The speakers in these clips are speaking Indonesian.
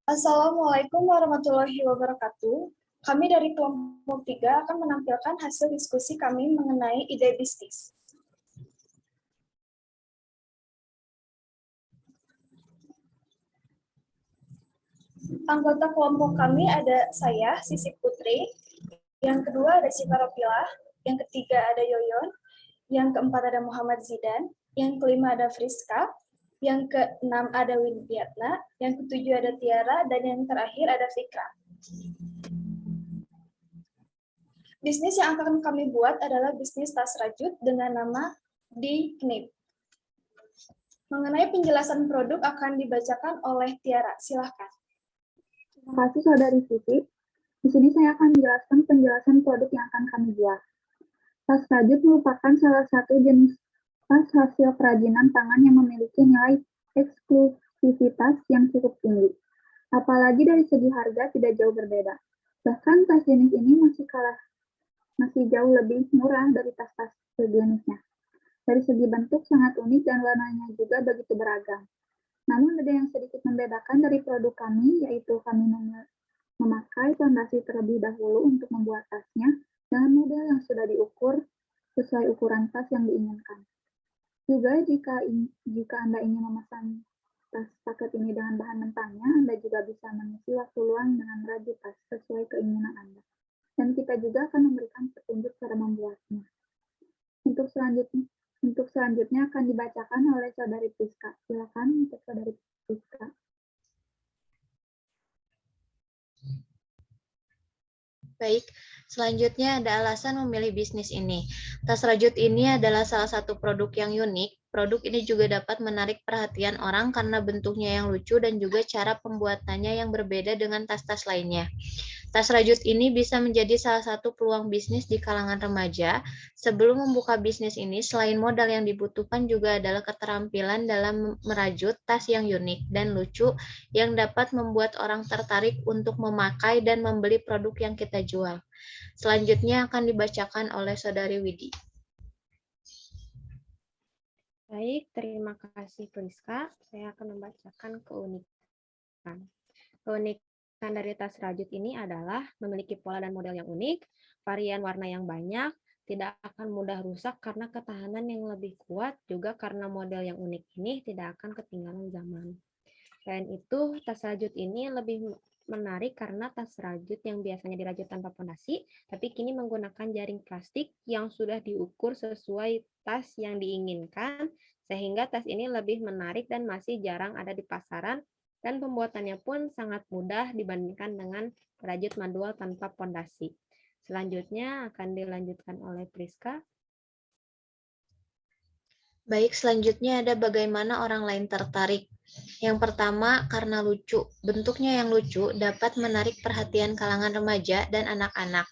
Assalamualaikum warahmatullahi wabarakatuh. Kami dari kelompok 3 akan menampilkan hasil diskusi kami mengenai ide bisnis. Anggota kelompok kami ada saya, Sisi Putri, yang kedua ada Syifa Ropila, yang ketiga ada Yoyon, yang keempat ada Muhammad Zidan, yang kelima ada Friska, yang keenam ada Widiatna, yang ketujuh ada Tiara, dan yang terakhir ada Fikra. Bisnis yang akan kami buat adalah bisnis tas rajut dengan nama D-Knip. Mengenai penjelasan produk akan dibacakan oleh Tiara. Silahkan. Terima kasih Saudari Siti. Di sini saya akan menjelaskan penjelasan produk yang akan kami buat. Tas rajut merupakan salah satu jenis tas hasil kerajinan tangan yang memiliki nilai eksklusivitas yang cukup tinggi. Apalagi dari segi harga tidak jauh berbeda. Bahkan tas jenis ini masih jauh lebih murah dari tas-tas sejenisnya. Dari segi bentuk sangat unik dan warnanya juga begitu beragam. Namun ada yang sedikit membedakan dari produk kami, yaitu kami memakai fondasi terlebih dahulu untuk membuat tasnya dengan model yang sudah diukur sesuai ukuran tas yang diinginkan. Juga jika Anda ingin memesan tas paket ini dengan bahan mentahnya, Anda juga bisa mengisi waktu luang dengan merajut tas sesuai keinginan Anda. Dan kita juga akan memberikan petunjuk cara membuatnya. Untuk selanjutnya akan dibacakan oleh Saudari Priska. Silakan untuk Saudari Priska. Baik, selanjutnya ada alasan memilih bisnis ini. Tas rajut ini adalah salah satu produk yang unik. Produk ini juga dapat menarik perhatian orang karena bentuknya yang lucu dan juga cara pembuatannya yang berbeda dengan tas-tas lainnya. Tas rajut ini bisa menjadi salah satu peluang bisnis di kalangan remaja. Sebelum membuka bisnis ini, selain modal yang dibutuhkan juga adalah keterampilan dalam merajut tas yang unik dan lucu yang dapat membuat orang tertarik untuk memakai dan membeli produk yang kita jual. Selanjutnya akan dibacakan oleh Saudari Widi. Baik, terima kasih Priska. Saya akan membacakan keunikan. Keunikan dari tas rajut ini adalah memiliki pola dan model yang unik, varian warna yang banyak, tidak akan mudah rusak karena ketahanan yang lebih kuat, juga karena model yang unik ini tidak akan ketinggalan zaman. Selain itu, tas rajut ini lebih menarik karena tas rajut yang biasanya dirajut tanpa pondasi, tapi kini menggunakan jaring plastik yang sudah diukur sesuai tas yang diinginkan, sehingga tas ini lebih menarik dan masih jarang ada di pasaran, dan pembuatannya pun sangat mudah dibandingkan dengan rajut manual tanpa pondasi. Selanjutnya akan dilanjutkan oleh Priska. Baik, selanjutnya ada bagaimana orang lain tertarik. Yang pertama, karena lucu. Bentuknya yang lucu dapat menarik perhatian kalangan remaja dan anak-anak.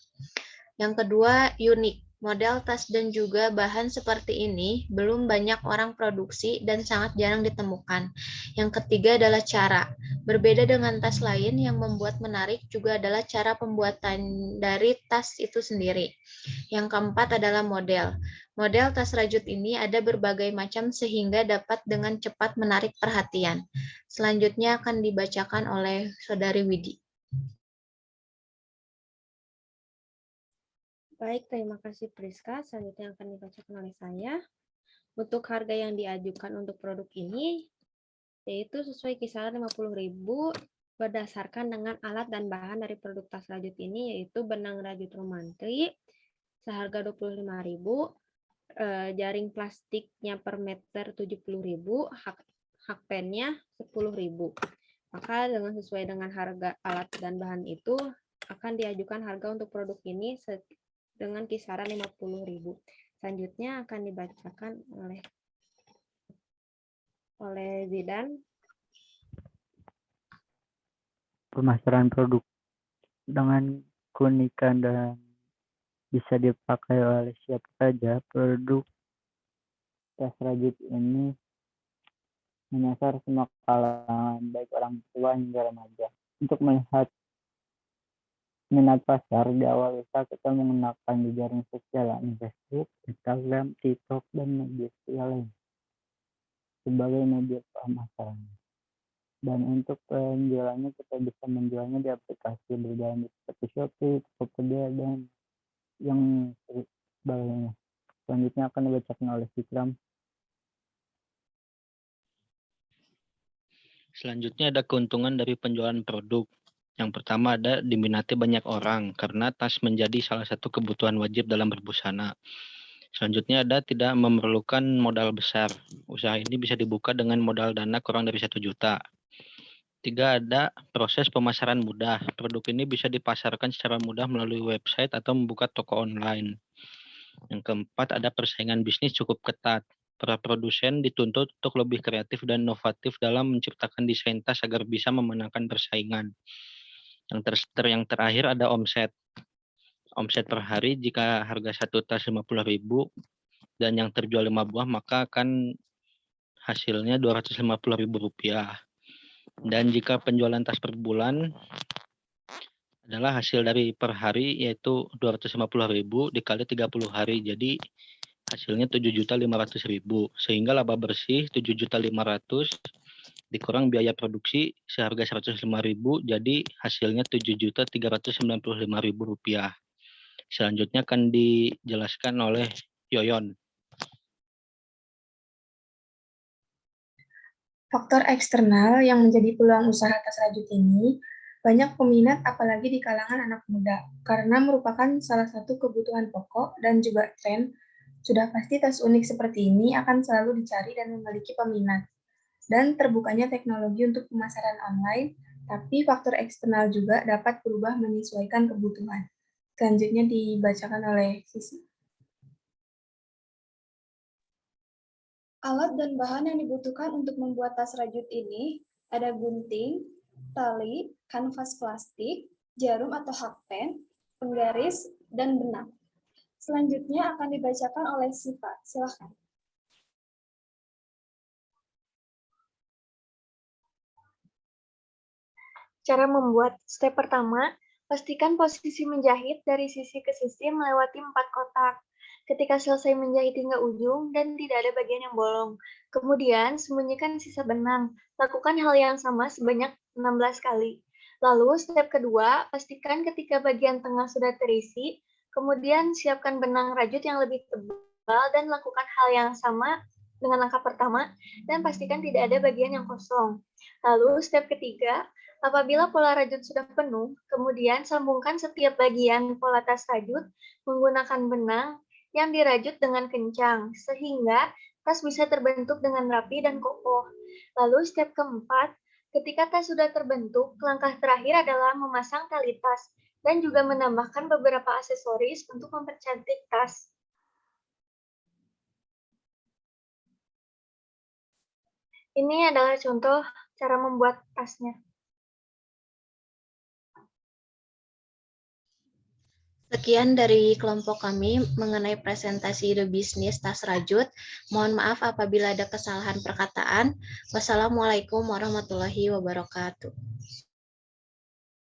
Yang kedua, unik. Model tas dan juga bahan seperti ini belum banyak orang produksi dan sangat jarang ditemukan. Yang ketiga adalah cara. Berbeda dengan tas lain yang membuat menarik juga adalah cara pembuatan dari tas itu sendiri. Yang keempat adalah model. Model tas rajut ini ada berbagai macam sehingga dapat dengan cepat menarik perhatian. Selanjutnya akan dibacakan oleh Saudari Widi. Baik, terima kasih Priska. Selanjutnya akan dibacakan oleh saya. Untuk harga yang diajukan untuk produk ini, yaitu sesuai kisaran 50.000 berdasarkan dengan alat dan bahan dari produk tas rajut ini, yaitu benang rajut romantri, seharga 25.000, jaring plastiknya per meter 70.000, hak pennya 10.000. Maka sesuai dengan harga alat dan bahan itu, akan diajukan harga untuk produk ini dengan kisaran 50.000. Selanjutnya akan dibacakan oleh Zidan. Pemasaran produk dengan keunikan dan bisa dipakai oleh siapa saja. Produk tas rajut ini menyasar semua kalangan, baik orang tua hingga remaja. Untuk melihat minat pasar, di awal kita menggunakan jejaring sosial, Facebook, Instagram, TikTok, dan media sosial lain sebagai media pemasaran. Dan untuk penjualannya kita bisa menjualnya di aplikasi berjalan seperti Shopee, Tokopedia, dan yang sebagainya. Selanjutnya akan dibacakan oleh Fikram. Selanjutnya ada keuntungan dari penjualan produk. Yang pertama ada diminati banyak orang karena tas menjadi salah satu kebutuhan wajib dalam berbusana. Selanjutnya ada tidak memerlukan modal besar. Usaha ini bisa dibuka dengan modal dana kurang dari 1 juta. 3, ada proses pemasaran mudah. Produk ini bisa dipasarkan secara mudah melalui website atau membuka toko online. Yang keempat, ada persaingan bisnis cukup ketat. Para produsen dituntut untuk lebih kreatif dan inovatif dalam menciptakan desain tas agar bisa memenangkan persaingan. Yang terakhir ada omset. Omset per hari jika harga satu tas 50.000 dan yang terjual 5 buah maka akan hasilnya Rp250.000. Dan jika penjualan tas per bulan adalah hasil dari per hari yaitu 250.000 dikali 30 hari. Jadi hasilnya 7.500.000 sehingga laba bersih 7.500.000 dikurang biaya produksi seharga 105.000 jadi hasilnya Rp7.395.000. Selanjutnya akan dijelaskan oleh Yoyon. Faktor eksternal yang menjadi peluang usaha tas rajut ini banyak peminat apalagi di kalangan anak muda karena merupakan salah satu kebutuhan pokok dan juga tren. Sudah pasti tas unik seperti ini akan selalu dicari dan memiliki peminat. Dan terbukanya teknologi untuk pemasaran online, tapi faktor eksternal juga dapat berubah menyesuaikan kebutuhan. Selanjutnya dibacakan oleh Sisi. Alat dan bahan yang dibutuhkan untuk membuat tas rajut ini ada gunting, tali, kanvas plastik, jarum atau hakpen, penggaris, dan benang. Selanjutnya akan dibacakan oleh Siva. Silakan. Cara membuat. Step pertama, pastikan posisi menjahit dari sisi ke sisi melewati 4 kotak. Ketika selesai menjahit hingga ujung dan tidak ada bagian yang bolong. Kemudian, sembunyikan sisa benang. Lakukan hal yang sama sebanyak 16 kali. Lalu, step kedua, pastikan ketika bagian tengah sudah terisi, kemudian siapkan benang rajut yang lebih tebal dan lakukan hal yang sama dengan langkah pertama, dan pastikan tidak ada bagian yang kosong. Lalu, step ketiga, apabila pola rajut sudah penuh, kemudian sambungkan setiap bagian pola tas rajut menggunakan benang yang dirajut dengan kencang, sehingga tas bisa terbentuk dengan rapi dan kokoh. Lalu step keempat, ketika tas sudah terbentuk, langkah terakhir adalah memasang tali tas dan juga menambahkan beberapa aksesoris untuk mempercantik tas. Ini adalah contoh cara membuat tasnya. Sekian dari kelompok kami mengenai presentasi ide bisnis tas rajut. Mohon maaf apabila ada kesalahan perkataan. Wassalamualaikum warahmatullahi wabarakatuh.